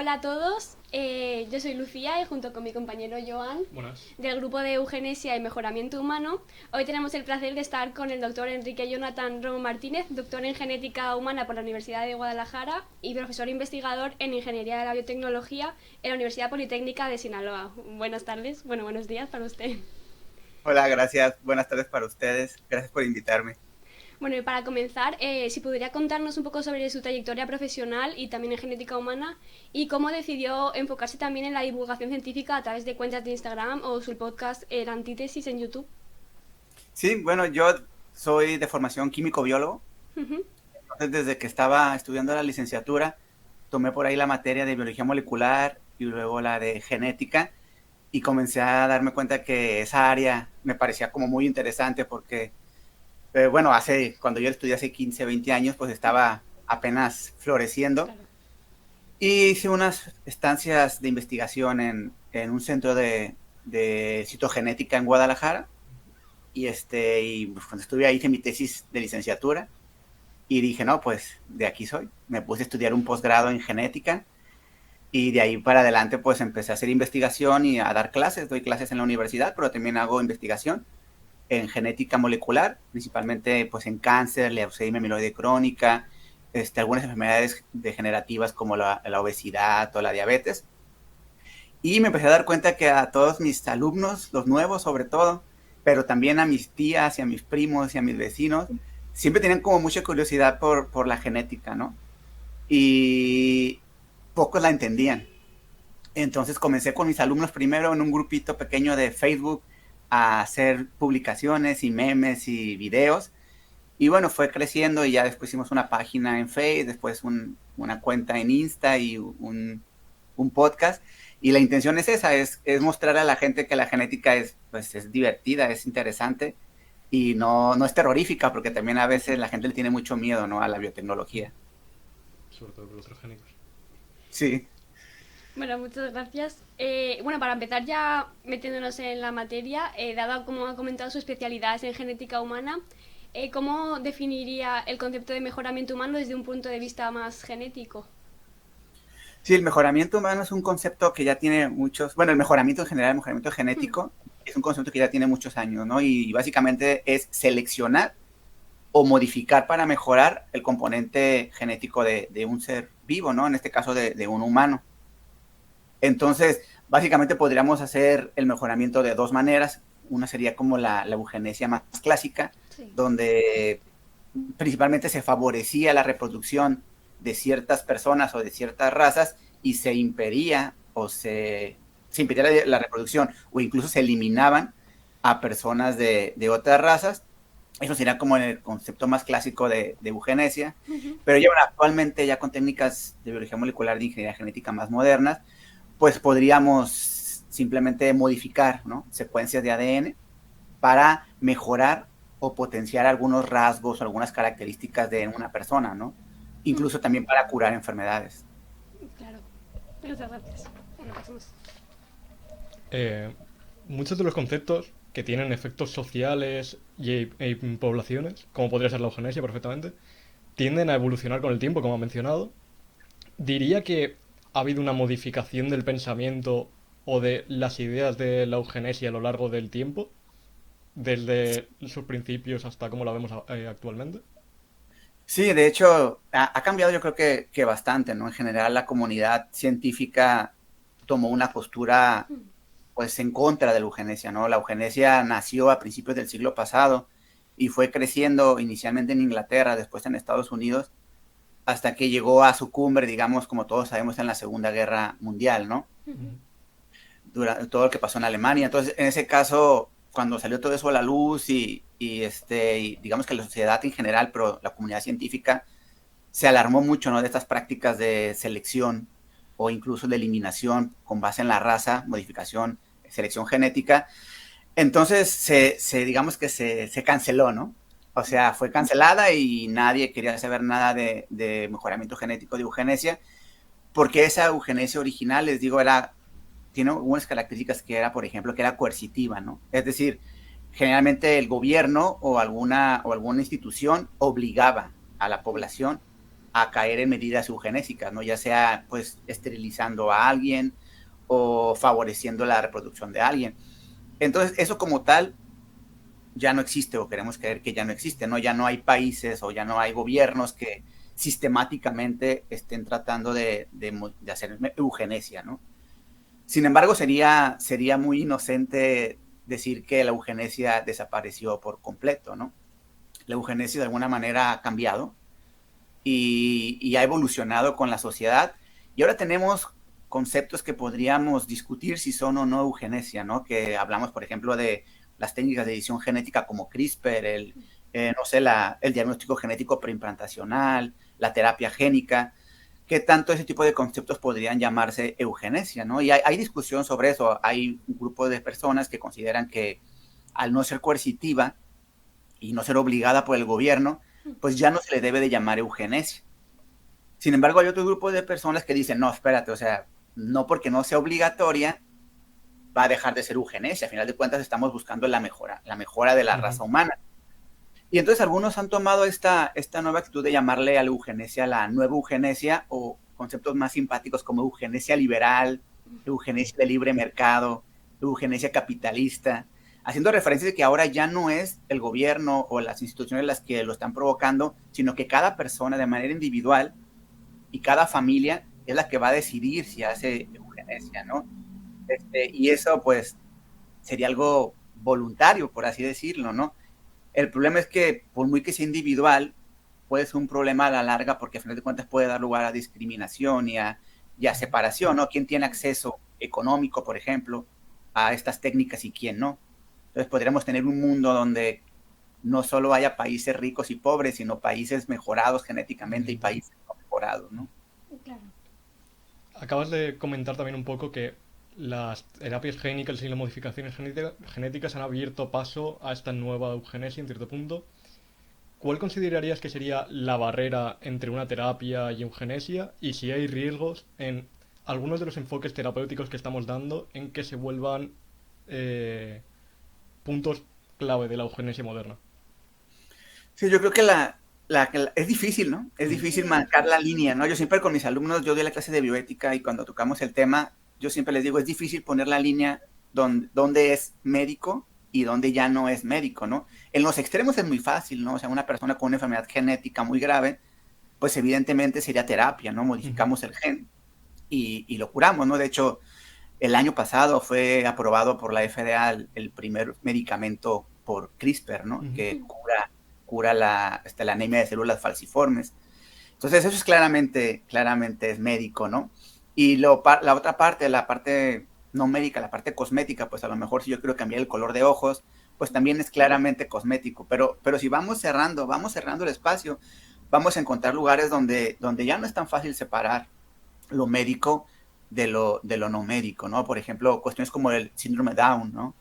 Hola a todos, yo soy Lucía y junto con mi compañero Joan, Buenas. del grupo de Eugenesia y Mejoramiento Humano, hoy tenemos el placer de estar con el doctor Enrique Jonathan Romo Martínez, doctor en Genética Humana por la Universidad de Guadalajara y profesor investigador en Ingeniería de la Biotecnología en la Universidad Politécnica de Sinaloa. Buenas tardes, buenos días para usted. Hola, gracias. Buenas tardes para ustedes. Gracias por invitarme. Bueno, y para comenzar, si podría contarnos un poco sobre su trayectoria profesional y también en genética humana y cómo decidió enfocarse también en la divulgación científica a través de cuentas de Instagram o su podcast La Antítesis en YouTube. Sí, bueno, yo soy de formación químico-biólogo. Uh-huh. Entonces, desde que estaba estudiando la licenciatura, tomé por ahí la materia de biología molecular y luego la de genética y comencé a darme cuenta que esa área me parecía como muy interesante porque, bueno, cuando yo estudié hace 15, 20 años, pues estaba apenas floreciendo. Claro. Y hice unas estancias de investigación en un centro de citogenética en Guadalajara. Y pues, cuando estuve ahí hice mi tesis de licenciatura y dije, no, pues de aquí soy. Me puse a estudiar un posgrado en genética y de ahí para adelante pues empecé a hacer investigación y a dar clases. Doy clases en la universidad, pero también hago investigación en genética molecular, principalmente pues en cáncer, leucemia amiloide crónica, algunas enfermedades degenerativas como la obesidad o la diabetes. Y me empecé a dar cuenta que a todos mis alumnos, los nuevos sobre todo, pero también a mis tías y a mis primos y a mis vecinos, siempre tenían como mucha curiosidad por la genética, ¿no? Y pocos la entendían. Entonces comencé con mis alumnos primero en un grupito pequeño de Facebook a hacer publicaciones y memes y videos. Y bueno, fue creciendo y ya después hicimos una página en Facebook, después una cuenta en Insta y un podcast. Y la intención es esa, es mostrar a la gente que la genética pues, es divertida, es interesante y no es terrorífica, porque también a veces la gente le tiene mucho miedo, ¿no?, a la biotecnología. Sobre todo con los transgénicos. Sí. Bueno, muchas gracias. Bueno, para empezar ya metiéndonos en la materia, dado como ha comentado su especialidad es en genética humana, ¿cómo definiría el concepto de mejoramiento humano desde un punto de vista más genético? Sí, el mejoramiento humano es un concepto que ya tiene muchos, bueno, el mejoramiento en general, el mejoramiento genético, es un concepto que ya tiene muchos años, ¿no? Y básicamente es seleccionar o modificar para mejorar el componente genético de un ser vivo, ¿no? En este caso de un humano. Entonces, básicamente podríamos hacer el mejoramiento de dos maneras. Una sería como la eugenesia más clásica, Sí. donde principalmente se favorecía la reproducción de ciertas personas o de ciertas razas y se impedía se impedía la reproducción o incluso se eliminaban a personas de otras razas. Eso sería como en el concepto más clásico de eugenesia. Uh-huh. Pero ya bueno, actualmente ya con técnicas de biología molecular de ingeniería genética más modernas, pues podríamos simplemente modificar, ¿no?, secuencias de ADN para mejorar o potenciar algunos rasgos o algunas características de una persona, ¿no? Incluso también para curar enfermedades. Claro. Muchas gracias. Bueno, pasemos. Eh, Muchos de los conceptos que tienen efectos sociales y en poblaciones, como podría ser la eugenesia perfectamente, tienden a evolucionar con el tiempo, como ha mencionado. Diría que ha habido una modificación del pensamiento o de las ideas de la eugenesia a lo largo del tiempo, desde sus principios hasta cómo la vemos actualmente. Sí, de hecho, ha cambiado yo creo que bastante, ¿no? En general la comunidad científica tomó una postura pues en contra de la eugenesia, ¿no? La eugenesia nació a principios del siglo pasado y fue creciendo inicialmente en Inglaterra, después en Estados Unidos, hasta que llegó a su cumbre, digamos, como todos sabemos, en la Segunda Guerra Mundial, ¿no? Uh-huh. Durante todo lo que pasó en Alemania. Entonces, en ese caso, cuando salió todo eso a la luz y digamos que la sociedad en general, pero la comunidad científica se alarmó mucho, ¿no?, de estas prácticas de selección o incluso de eliminación con base en la raza, modificación, selección genética. Entonces, digamos que se canceló, ¿no? O sea, fue cancelada y nadie quería saber nada de mejoramiento genético, de eugenesia, porque esa eugenesia original, les digo, tiene algunas características que era, por ejemplo, que era coercitiva, ¿no? Es decir, generalmente el gobierno o alguna institución obligaba a la población a caer en medidas eugenésicas, ¿no? Ya sea pues esterilizando a alguien o favoreciendo la reproducción de alguien. Entonces, eso como tal ya no existe, o queremos creer que ya no existe, ¿no? Ya no hay países o ya no hay gobiernos que sistemáticamente estén tratando de hacer eugenesia, ¿no? Sin embargo, sería muy inocente decir que la eugenesia desapareció por completo, ¿no? La eugenesia de alguna manera ha cambiado y ha evolucionado con la sociedad, y ahora tenemos conceptos que podríamos discutir si son o no eugenesia, ¿no? Que hablamos, por ejemplo, de las técnicas de edición genética como CRISPR, no sé, el diagnóstico genético preimplantacional, la terapia génica. ¿Qué tanto ese tipo de conceptos podrían llamarse eugenesia, ¿no? Y hay discusión sobre eso. Hay un grupo de personas que consideran que al no ser coercitiva y no ser obligada por el gobierno, pues ya no se le debe de llamar eugenesia. Sin embargo, hay otro grupo de personas que dicen, no, espérate, o sea, no porque no sea obligatoria va a dejar de ser eugenesia. Al final de cuentas estamos buscando la mejora de la raza humana. Y entonces algunos han tomado esta nueva actitud de llamarle a la eugenesia la nueva eugenesia, o conceptos más simpáticos como eugenesia liberal, eugenesia de libre mercado, eugenesia capitalista, haciendo referencia de que ahora ya no es el gobierno o las instituciones las que lo están provocando, sino que cada persona de manera individual y cada familia es la que va a decidir si hace eugenesia, ¿no? Y eso pues sería algo voluntario, por así decirlo, ¿no? El problema es que, por muy que sea individual, puede ser un problema a la larga, porque a final de cuentas puede dar lugar a discriminación y a separación, ¿no? ¿Quién tiene acceso económico, por ejemplo, a estas técnicas y quién no? Entonces podríamos tener un mundo donde no solo haya países ricos y pobres, sino países mejorados genéticamente y países no mejorados, ¿no? Claro. Acabas de comentar también un poco que las terapias génicas y las modificaciones genéticas han abierto paso a esta nueva eugenesia en cierto punto. ¿Cuál considerarías que sería la barrera entre una terapia y eugenesia? Y si hay riesgos en algunos de los enfoques terapéuticos que estamos dando en que se vuelvan puntos clave de la eugenesia moderna. Sí, yo creo que es difícil, ¿no? Es difícil marcar la línea, ¿no? Yo siempre con mis alumnos, yo doy la clase de bioética y cuando tocamos el tema, yo siempre les digo, es difícil poner la línea donde es médico y donde ya no es médico, ¿no? En los extremos es muy fácil, ¿no? O sea, una persona con una enfermedad genética muy grave, pues evidentemente sería terapia, ¿no? Modificamos el gen y lo curamos, ¿no? De hecho, el año pasado fue aprobado por la FDA el primer medicamento por CRISPR, ¿no? Que cura la anemia de células falciformes. Entonces, eso es claramente es médico, ¿no? Y la otra parte, la parte no médica, la parte cosmética, pues a lo mejor si yo quiero cambiar el color de ojos, pues también es claramente cosmético. Pero si vamos cerrando el espacio, vamos a encontrar lugares donde ya no es tan fácil separar lo médico de lo no médico, ¿no? Por ejemplo, cuestiones como el síndrome Down, ¿no?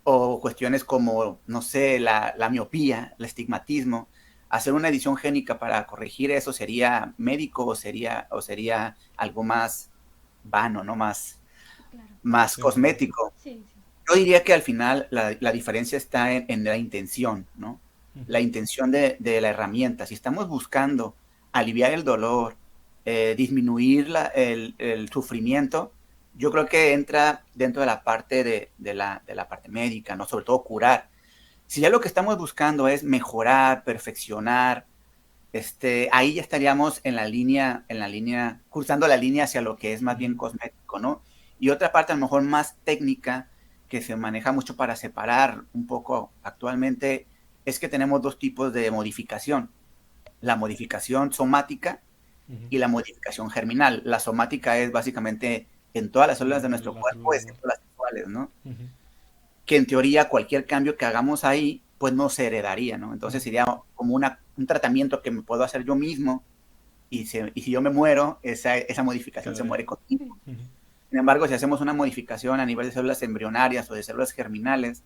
O cuestiones como, no sé, la miopía, el estigmatismo. Hacer una edición génica para corregir eso sería médico o sería algo más vano, ¿no? Más cosmético. Sí. Yo diría que al final la diferencia está en la intención, ¿no? La intención de la herramienta. Si estamos buscando aliviar el dolor, disminuir el sufrimiento, yo creo que entra dentro de la parte de la parte médica, ¿no? Sobre todo curar. Si ya lo que estamos buscando es mejorar, perfeccionar, ahí ya estaríamos en la línea, cruzando la línea hacia lo que es más bien cosmético, ¿no? Y otra parte a lo mejor más técnica, que se maneja mucho para separar un poco actualmente, es que tenemos dos tipos de modificación. La modificación somática y la modificación germinal. La somática es básicamente en todas las células de nuestro cuerpo, excepto las sexuales, ¿no? Que en teoría cualquier cambio que hagamos ahí, pues no se heredaría, ¿no? Entonces sería como un tratamiento que me puedo hacer yo mismo, y si yo me muero, esa modificación se muere conmigo. Sin embargo, si hacemos una modificación a nivel de células embrionarias o de células germinales,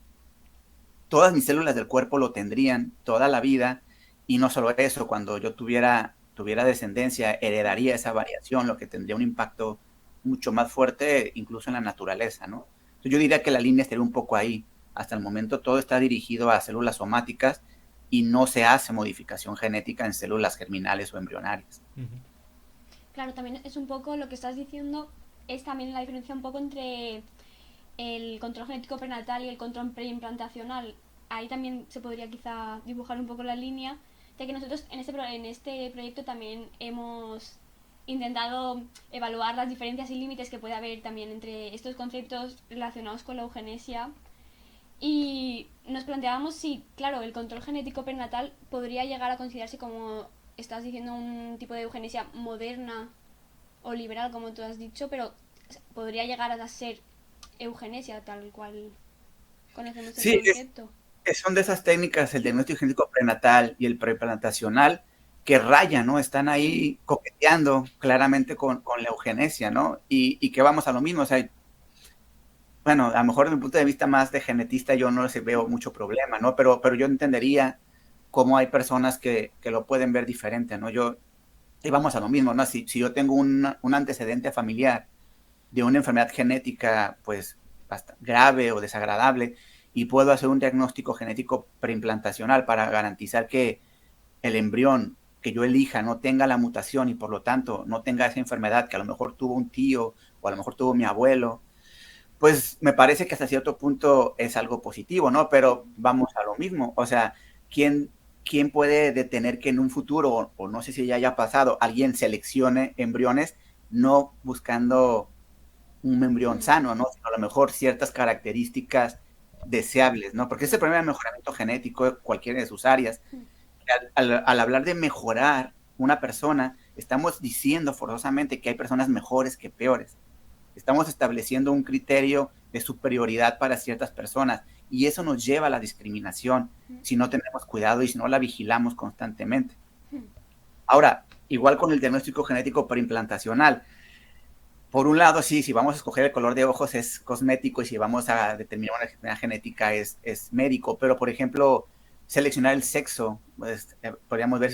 todas mis células del cuerpo lo tendrían toda la vida, y no solo eso, cuando yo tuviera descendencia, heredaría esa variación, lo que tendría un impacto mucho más fuerte incluso en la naturaleza, ¿no? Entonces yo diría que la línea estaría un poco ahí. Hasta el momento todo está dirigido a células somáticas, y no se hace modificación genética en células germinales o embrionarias. Claro, también es un poco lo que estás diciendo, es también la diferencia un poco entre el control genético prenatal y el control preimplantacional. Ahí también se podría quizá dibujar un poco la línea, ya que nosotros en este proyecto también hemos intentado evaluar las diferencias y límites que puede haber también entre estos conceptos relacionados con la eugenesia. Y nos planteábamos si, claro, el control genético prenatal podría llegar a considerarse como, estás diciendo, un tipo de eugenesia moderna o liberal, como tú has dicho, pero podría llegar a ser eugenesia tal cual conocemos el Sí, concepto. son de esas técnicas, el diagnóstico genético prenatal y el preplantacional, que rayan, ¿no? Están ahí coqueteando claramente con la eugenesia, ¿no? Y que vamos a lo mismo, o sea, bueno, a lo mejor desde mi punto de vista más de genetista yo no les veo mucho problema, ¿no? Pero yo entendería cómo hay personas que lo pueden ver diferente, ¿no? Y vamos a lo mismo, ¿no? Si yo tengo un antecedente familiar de una enfermedad genética, pues, grave o desagradable, y puedo hacer un diagnóstico genético preimplantacional para garantizar que el embrión que yo elija no tenga la mutación y por lo tanto no tenga esa enfermedad que a lo mejor tuvo un tío o a lo mejor tuvo mi abuelo, pues me parece que hasta cierto punto es algo positivo, ¿no? Pero vamos a lo mismo, o sea, ¿quién, quién puede detener que en un futuro, o no sé si ya haya pasado, alguien seleccione embriones no buscando un embrión sano, ¿no? Sino a lo mejor ciertas características deseables, ¿no? Porque ese problema de mejoramiento genético, cualquiera de sus áreas, al hablar de mejorar una persona, estamos diciendo forzosamente que hay personas mejores que peores. Estamos estableciendo un criterio de superioridad para ciertas personas y eso nos lleva a la discriminación si no tenemos cuidado y si no la vigilamos constantemente. Ahora, igual con el diagnóstico genético preimplantacional, por un lado, sí, si vamos a escoger el color de ojos es cosmético y si vamos a determinar una genética es médico, pero por ejemplo, seleccionar el sexo, pues, podríamos ver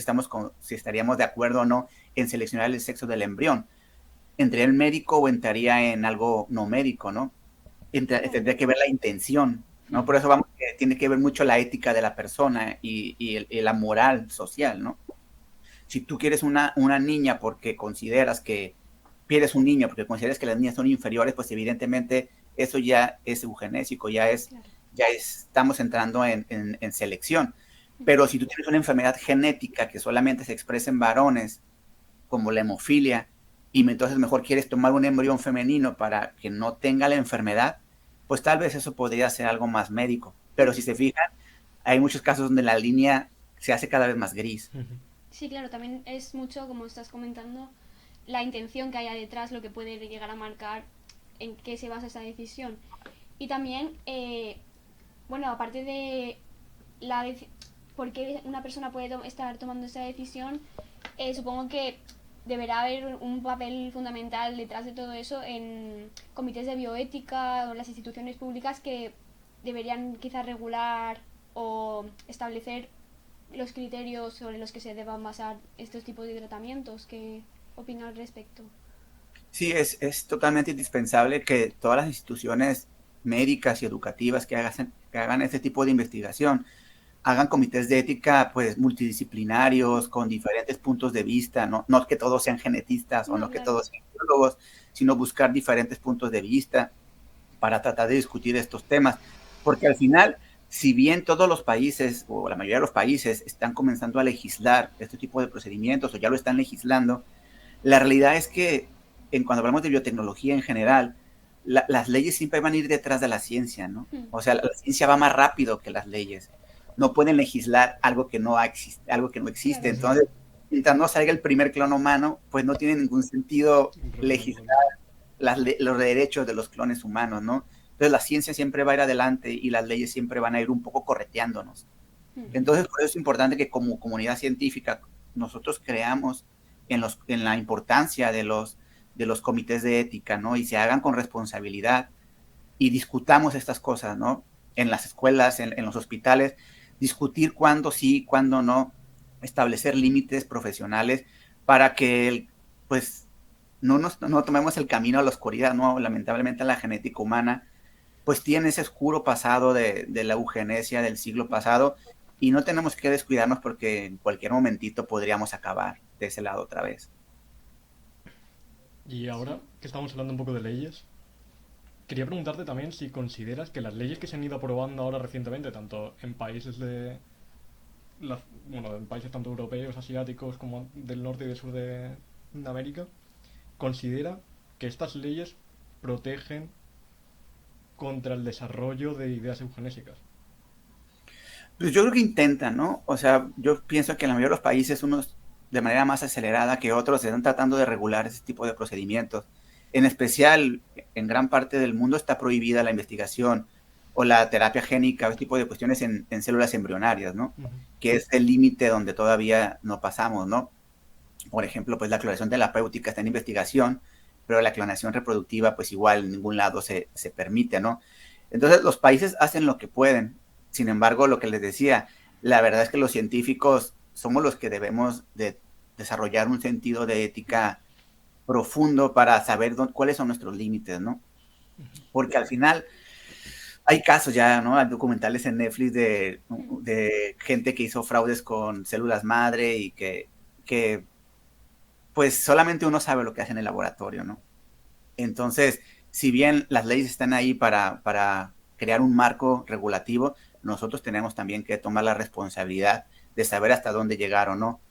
si estaríamos de acuerdo o no en seleccionar el sexo del embrión. ¿Entraría en médico o entraría en algo no médico, no? Tendría que ver la intención, ¿no? Por eso tiene que ver mucho la ética de la persona y la moral social, ¿no? Si tú quieres una niña porque consideras que quieres un niño porque consideras que las niñas son inferiores, pues evidentemente eso ya es eugenésico, estamos entrando en selección. Pero si tú tienes una enfermedad genética que solamente se expresa en varones, como la hemofilia, y entonces mejor quieres tomar un embrión femenino para que no tenga la enfermedad, pues tal vez eso podría ser algo más médico. Pero si se fijan, hay muchos casos donde la línea se hace cada vez más gris. Sí, claro, también es mucho, como estás comentando, la intención que haya detrás, lo que puede llegar a marcar en qué se basa esa decisión. Y también, bueno, aparte de por qué una persona puede estar tomando esa decisión, supongo que deberá haber un papel fundamental detrás de todo eso en comités de bioética o las instituciones públicas que deberían quizás regular o establecer los criterios sobre los que se deban basar estos tipos de tratamientos. ¿Qué opina al respecto? Sí, es totalmente indispensable que todas las instituciones médicas y educativas que hagan este tipo de investigación hagan comités de ética pues multidisciplinarios con diferentes puntos de vista, no que todos sean genetistas o no que Claro. todos sean biólogos, sino buscar diferentes puntos de vista para tratar de discutir estos temas, porque al final, si bien todos los países o la mayoría de los países están comenzando a legislar este tipo de procedimientos o ya lo están legislando, la realidad es que cuando hablamos de biotecnología en general, las leyes siempre van a ir detrás de la ciencia, ¿no? O sea, la ciencia va más rápido que las leyes. No pueden legislar algo que no existe. Claro. Entonces, mientras no salga el primer clon humano, pues no tiene ningún sentido legislar los derechos de los clones humanos, ¿no? Entonces la ciencia siempre va a ir adelante y las leyes siempre van a ir un poco correteándonos. Entonces, por eso es importante que como comunidad científica nosotros creamos en la importancia de los comités de ética, ¿no? Y se hagan con responsabilidad y discutamos estas cosas, ¿no? En las escuelas, en los hospitales, discutir cuándo sí, cuándo no, establecer límites profesionales para que, pues, no tomemos el camino a la oscuridad, ¿no? Lamentablemente la genética humana, pues tiene ese oscuro pasado de la eugenesia del siglo pasado y no tenemos que descuidarnos porque en cualquier momentito podríamos acabar de ese lado otra vez. Y ahora Sí. que estamos hablando un poco de leyes, quería preguntarte también si consideras que las leyes que se han ido aprobando ahora recientemente, tanto en países bueno, en países tanto europeos, asiáticos como del norte y del sur de América, considera que estas leyes protegen contra el desarrollo de ideas eugenésicas. Pues yo creo que intentan, ¿no? O sea, yo pienso que en la mayoría de los países, unos de manera más acelerada que otros, están tratando de regular ese tipo de procedimientos. En especial, en gran parte del mundo está prohibida la investigación o la terapia génica, ese tipo de cuestiones en células embrionarias, ¿no? Ujú. Que es el límite donde todavía no pasamos, ¿no? Por ejemplo, pues la clonación terapéutica está en investigación, pero la clonación reproductiva, pues igual en ningún lado se permite, ¿no? Entonces, los países hacen lo que pueden. Sin embargo, lo que les decía, la verdad es que los científicos somos los que debemos de desarrollar un sentido de ética profundo para saber cuáles son nuestros límites, ¿no? Porque al final hay casos ya, ¿no? Hay documentales en Netflix de gente que hizo fraudes con células madre y que pues solamente uno sabe lo que hace en el laboratorio, ¿no? Entonces, si bien las leyes están ahí para crear un marco regulativo, nosotros tenemos también que tomar la responsabilidad de saber hasta dónde llegar o no.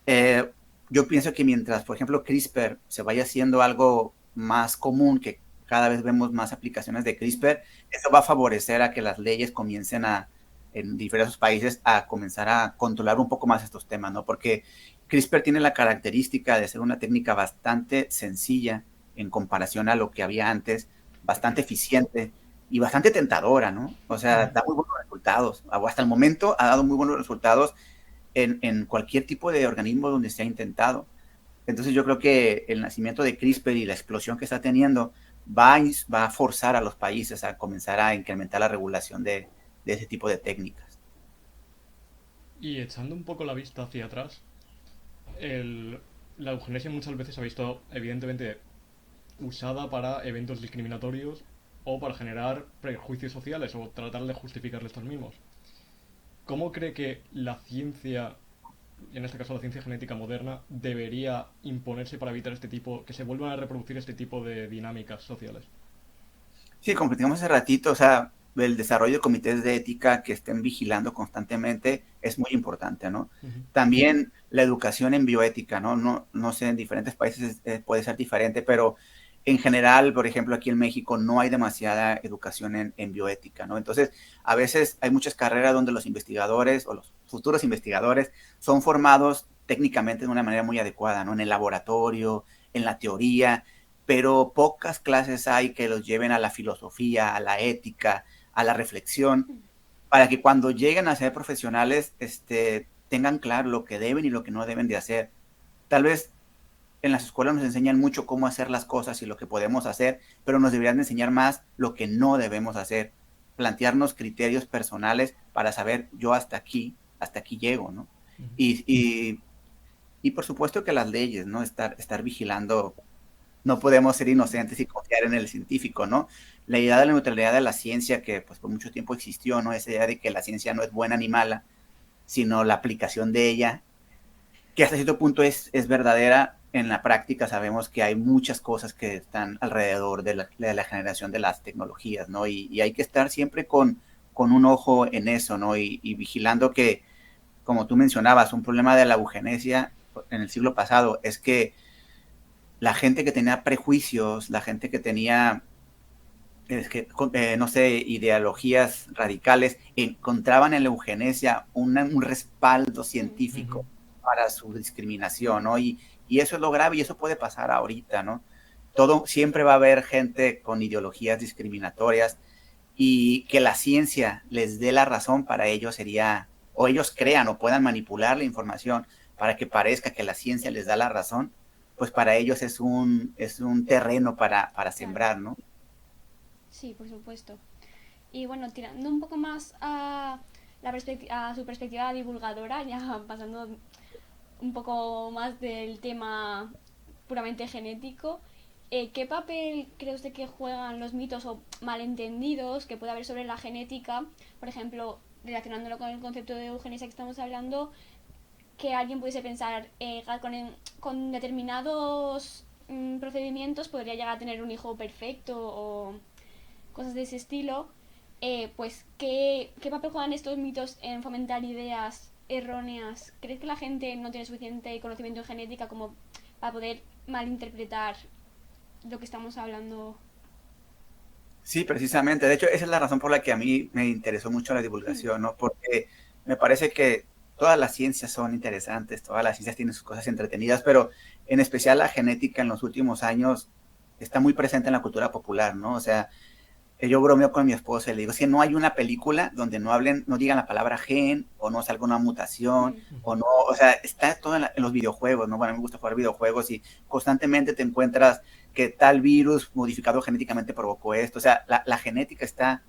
Eh, yo pienso que mientras, por ejemplo, CRISPR se vaya haciendo algo más común, que cada vez vemos más aplicaciones de CRISPR, eso va a favorecer a que las leyes comiencen en diversos países, a comenzar a controlar un poco más estos temas, ¿no? Porque CRISPR tiene la característica de ser una técnica bastante sencilla en comparación a lo que había antes, bastante eficiente y bastante tentadora, ¿no? O sea, Ujú. da muy buenos resultados. Hasta el momento ha dado muy buenos resultados cualquier tipo de organismo donde se ha intentado. Entonces yo creo que el nacimiento de CRISPR y la explosión que está teniendo va a forzar a los países a comenzar a incrementar la regulación de ese tipo de técnicas. Y echando un poco la vista hacia atrás, el- la eugenesia muchas veces se ha visto evidentemente usada para eventos discriminatorios o para generar prejuicios sociales o tratar de justificar estos mismos. ¿Cómo cree que la ciencia, en este caso la ciencia genética moderna, debería imponerse para evitar que se vuelvan a reproducir este tipo de dinámicas sociales? Sí, como platicamos hace ratito, o sea, el desarrollo de comités de ética que estén vigilando constantemente es muy importante, ¿no? Ujú. También la educación en bioética, ¿no? No sé, en diferentes países puede ser diferente, pero en general, por ejemplo, aquí en México no hay demasiada educación en bioética, ¿no? Entonces, a veces hay muchas carreras donde los investigadores o los futuros investigadores son formados técnicamente de una manera muy adecuada, ¿no? En el laboratorio, en la teoría, pero pocas clases hay que los lleven a la filosofía, a la ética, a la reflexión, para que cuando lleguen a ser profesionales, tengan claro lo que deben y lo que no deben de hacer. Tal vez en las escuelas nos enseñan mucho cómo hacer las cosas y lo que podemos hacer, pero nos deberían de enseñar más lo que no debemos hacer, plantearnos criterios personales para saber yo hasta aquí llego, ¿no? Ujú. Y, y, y por supuesto que las leyes, ¿no? Estar vigilando, no podemos ser inocentes y confiar en el científico, ¿no? La idea de la neutralidad de la ciencia, que pues por mucho tiempo existió, ¿no? Esa idea de que la ciencia no es buena ni mala, sino la aplicación de ella, que hasta cierto punto es verdadera. En la práctica sabemos que hay muchas cosas que están alrededor de la generación de las tecnologías, ¿no? Y hay que estar siempre con un ojo en eso, ¿no? Y vigilando que, como tú mencionabas, un problema de la eugenesia en el siglo pasado es que la gente que tenía prejuicios, la gente que tenía, no sé, ideologías radicales, encontraban en la eugenesia un respaldo Ujú. científico para su discriminación, ¿no? Y eso es lo grave y eso puede pasar ahorita, ¿no? Siempre va a haber gente con ideologías discriminatorias y que la ciencia les dé la razón para ellos sería, o ellos crean o puedan manipular la información para que parezca que la ciencia les da la razón, pues para ellos es un terreno para Claro, sembrar, ¿no? sí, por supuesto. Y bueno, tirando un poco más a, a su perspectiva divulgadora, ya pasando un poco más del tema puramente genético, ¿qué papel cree usted que juegan los mitos o malentendidos que puede haber sobre la genética? Por ejemplo, relacionándolo con el concepto de eugenesia que estamos hablando, que alguien pudiese pensar con determinados procedimientos podría llegar a tener un hijo perfecto o cosas de ese estilo, pues ¿qué papel juegan estos mitos en fomentar ideas erróneas? ¿Crees que la gente no tiene suficiente conocimiento en genética como para poder malinterpretar lo que estamos hablando? Sí, precisamente. De hecho, esa es la razón por la que a mí me interesó mucho la divulgación, ¿no? Porque me parece que todas las ciencias son interesantes, todas las ciencias tienen sus cosas entretenidas, pero en especial la genética en los últimos años está muy presente en la cultura popular, ¿no? O sea, yo bromeo con mi esposa y le digo, si no hay una película donde no hablen, no digan la palabra gen, o no salga una mutación, o no, o sea, está todo en los videojuegos, ¿no? Bueno, a mí me gusta jugar videojuegos y constantemente te encuentras que tal virus modificado genéticamente provocó esto. O sea, la genética está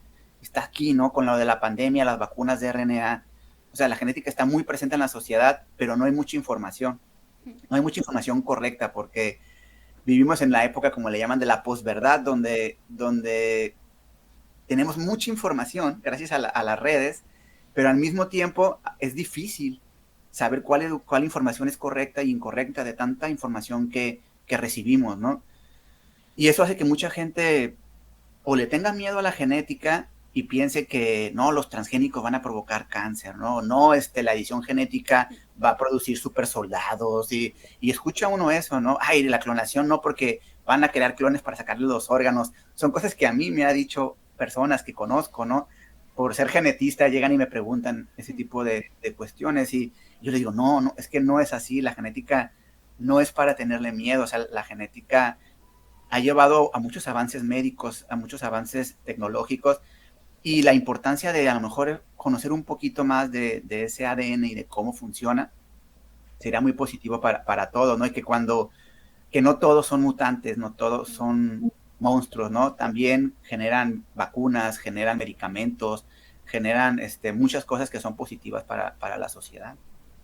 aquí, ¿no? Con lo de la pandemia, las vacunas de RNA. O sea, la genética está muy presente en la sociedad, pero no hay mucha información. No hay mucha información correcta porque vivimos en la época, como le llaman, de la posverdad, donde tenemos mucha información gracias a las redes, pero al mismo tiempo es difícil saber cuál información es correcta e incorrecta de tanta información que recibimos, ¿no? Y eso hace que mucha gente o le tenga miedo a la genética y piense que no, los transgénicos van a provocar cáncer, no, la edición genética va a producir super soldados y escucha uno eso, ¿no? Ay, la clonación no, porque van a crear clones para sacarle los órganos. Son cosas que a mí me ha dicho personas que conozco, ¿no? Por ser genetista llegan y me preguntan ese tipo de cuestiones y yo les digo, no, es que no es así, la genética no es para tenerle miedo, o sea, la genética ha llevado a muchos avances médicos, a muchos avances tecnológicos y la importancia de a lo mejor conocer un poquito más de ese ADN y de cómo funciona sería muy positivo para todos, ¿no? Y que no todos son mutantes, no todos son monstruos, ¿no? También generan vacunas, generan medicamentos, generan muchas cosas que son positivas para la sociedad.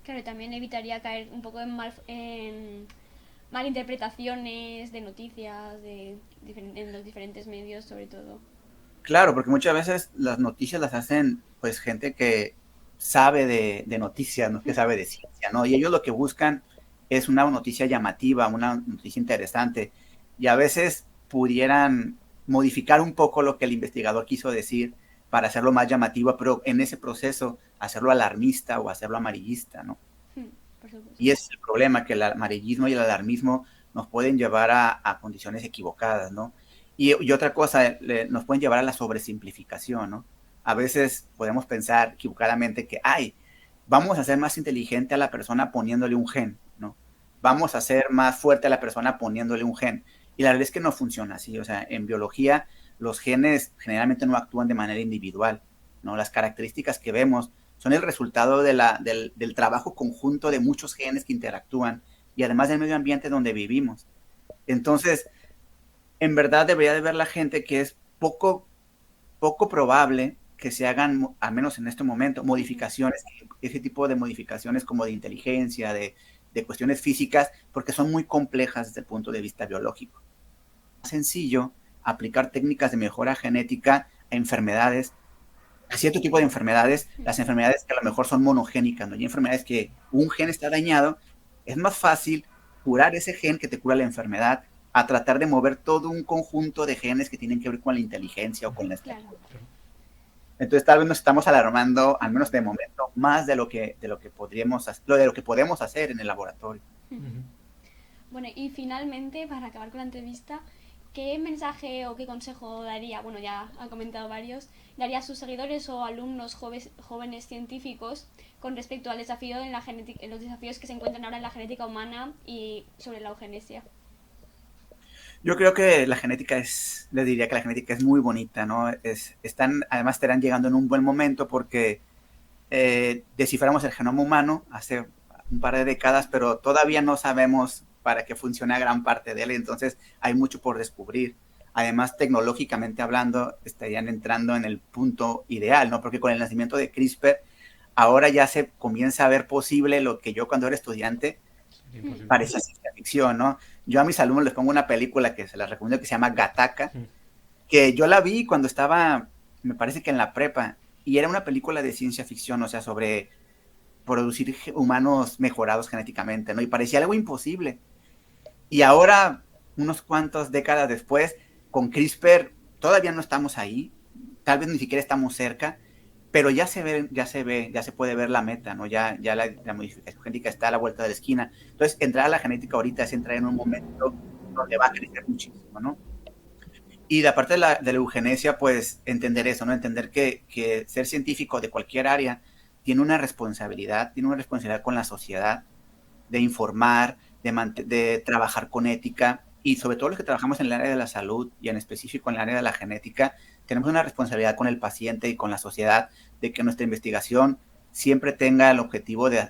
Claro, y también evitaría caer un poco en malinterpretaciones de noticias en los diferentes medios, sobre todo. Claro, porque muchas veces las noticias las hacen pues gente que sabe de noticias, ¿no? Que sabe de ciencia, ¿no? Y ellos lo que buscan es una noticia llamativa, una noticia interesante. Y a veces pudieran modificar un poco lo que el investigador quiso decir para hacerlo más llamativo, pero en ese proceso hacerlo alarmista o hacerlo amarillista, ¿no? Por supuesto. Y ese es el problema, que el amarillismo y el alarmismo nos pueden llevar a condiciones equivocadas, ¿no? Y otra cosa, nos pueden llevar a la sobresimplificación, ¿no? A veces podemos pensar equivocadamente que, vamos a hacer más inteligente a la persona poniéndole un gen, ¿no? Vamos a hacer más fuerte a la persona poniéndole un gen. Y la verdad es que no funciona así. O sea, en biología los genes generalmente no actúan de manera individual, ¿no? Las características que vemos son el resultado del trabajo conjunto de muchos genes que interactúan y además del medio ambiente donde vivimos. Entonces, en verdad debería de ver la gente que es poco probable que se hagan, al menos en este momento, modificaciones, ese tipo de modificaciones como de inteligencia, de cuestiones físicas, porque son muy complejas desde el punto de vista biológico. Es sencillo aplicar técnicas de mejora genética a enfermedades, a cierto tipo de enfermedades, las enfermedades que a lo mejor son monogénicas, ¿no? Y enfermedades que un gen está dañado, es más fácil curar ese gen que te cura la enfermedad a tratar de mover todo un conjunto de genes que tienen que ver con la inteligencia o con la estructura. Claro. Entonces tal vez nos estamos alarmando, al menos de momento, más de lo que podemos hacer en el laboratorio. Bueno, y finalmente, para acabar con la entrevista, ¿qué mensaje o qué consejo daría, bueno, ya ha comentado varios, daría a sus seguidores o alumnos jóvenes científicos con respecto al desafío en los desafíos que se encuentran ahora en la genética humana y sobre la eugenesia? Yo creo que les diría que la genética es muy bonita, ¿no? Además estarán llegando en un buen momento porque desciframos el genoma humano hace un par de décadas, pero todavía no sabemos para qué funciona gran parte de él, entonces hay mucho por descubrir. Además, tecnológicamente hablando, estarían entrando en el punto ideal, ¿no? Porque con el nacimiento de CRISPR, ahora ya se comienza a ver posible lo que yo cuando era estudiante parecía ciencia ficción, ¿no? Yo a mis alumnos les pongo una película que se las recomiendo que se llama Gattaca, que yo la vi cuando estaba, me parece que en la prepa, y era una película de ciencia ficción, o sea, sobre producir humanos mejorados genéticamente, ¿no? Y parecía algo imposible. Y ahora, unos cuantos décadas después, con CRISPR todavía no estamos ahí, tal vez ni siquiera estamos cerca, pero ya se ve, ya se puede ver la meta, ¿no? Ya la modificación genética está a la vuelta de la esquina. Entonces, entrar a la genética ahorita es entrar en un momento donde va a crecer muchísimo, ¿no? Y de parte de la eugenesia, pues entender eso, ¿no? Entender que ser científico de cualquier área tiene una responsabilidad con la sociedad, de informar, de trabajar con ética, y sobre todo los que trabajamos en el área de la salud y en específico en el área de la genética, tenemos una responsabilidad con el paciente y con la sociedad de que nuestra investigación siempre tenga el objetivo de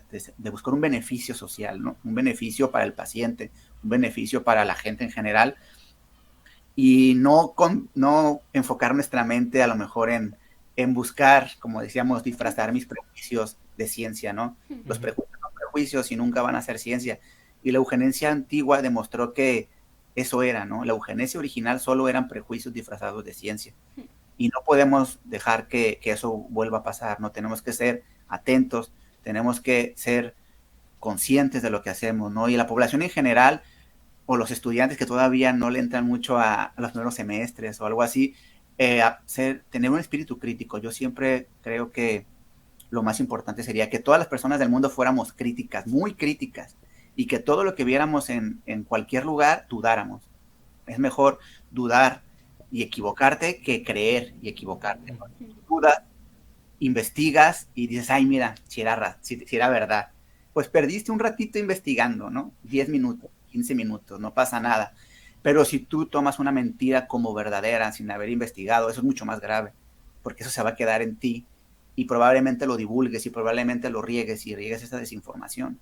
buscar un beneficio social, ¿no? Un beneficio para el paciente, un beneficio para la gente en general, y no enfocar nuestra mente a lo mejor en buscar, como decíamos, disfrazar mis prejuicios de ciencia, ¿no? Los prejuicios son prejuicios y nunca van a ser ciencia. Y la eugenesia antigua demostró que eso era, ¿no? La eugenesia original solo eran prejuicios disfrazados de ciencia. Y no podemos dejar que eso vuelva a pasar, ¿no? Tenemos que ser atentos, tenemos que ser conscientes de lo que hacemos, ¿no? Y la población en general, o los estudiantes que todavía no le entran mucho a los primeros semestres o algo así, tener un espíritu crítico. Yo siempre creo que lo más importante sería que todas las personas del mundo fuéramos críticas, muy críticas, y que todo lo que viéramos en cualquier lugar dudáramos. Es mejor dudar y equivocarte que creer y equivocarte, ¿no? Dudas, investigas y dices, ay, mira, si era verdad. Pues perdiste un ratito investigando, ¿no? 10 minutos, 15 minutos, no pasa nada. Pero si tú tomas una mentira como verdadera sin haber investigado, eso es mucho más grave, porque eso se va a quedar en ti y probablemente lo divulgues y probablemente lo riegues y riegues esa desinformación.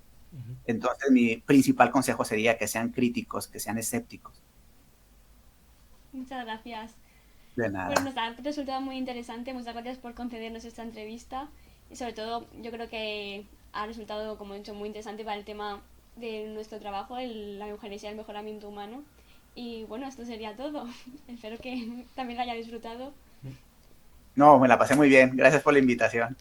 Entonces mi principal consejo sería que sean críticos, que sean escépticos. Muchas gracias. De Pues nada. nos ha resultado muy interesante. Muchas gracias por concedernos esta entrevista. Y sobre todo, yo creo que ha resultado, como he dicho, muy interesante para el tema de nuestro trabajo, la eugenesia y el mejoramiento humano. Y bueno, esto sería todo. Espero que también lo haya disfrutado. No, me la pasé muy bien. Gracias por la invitación.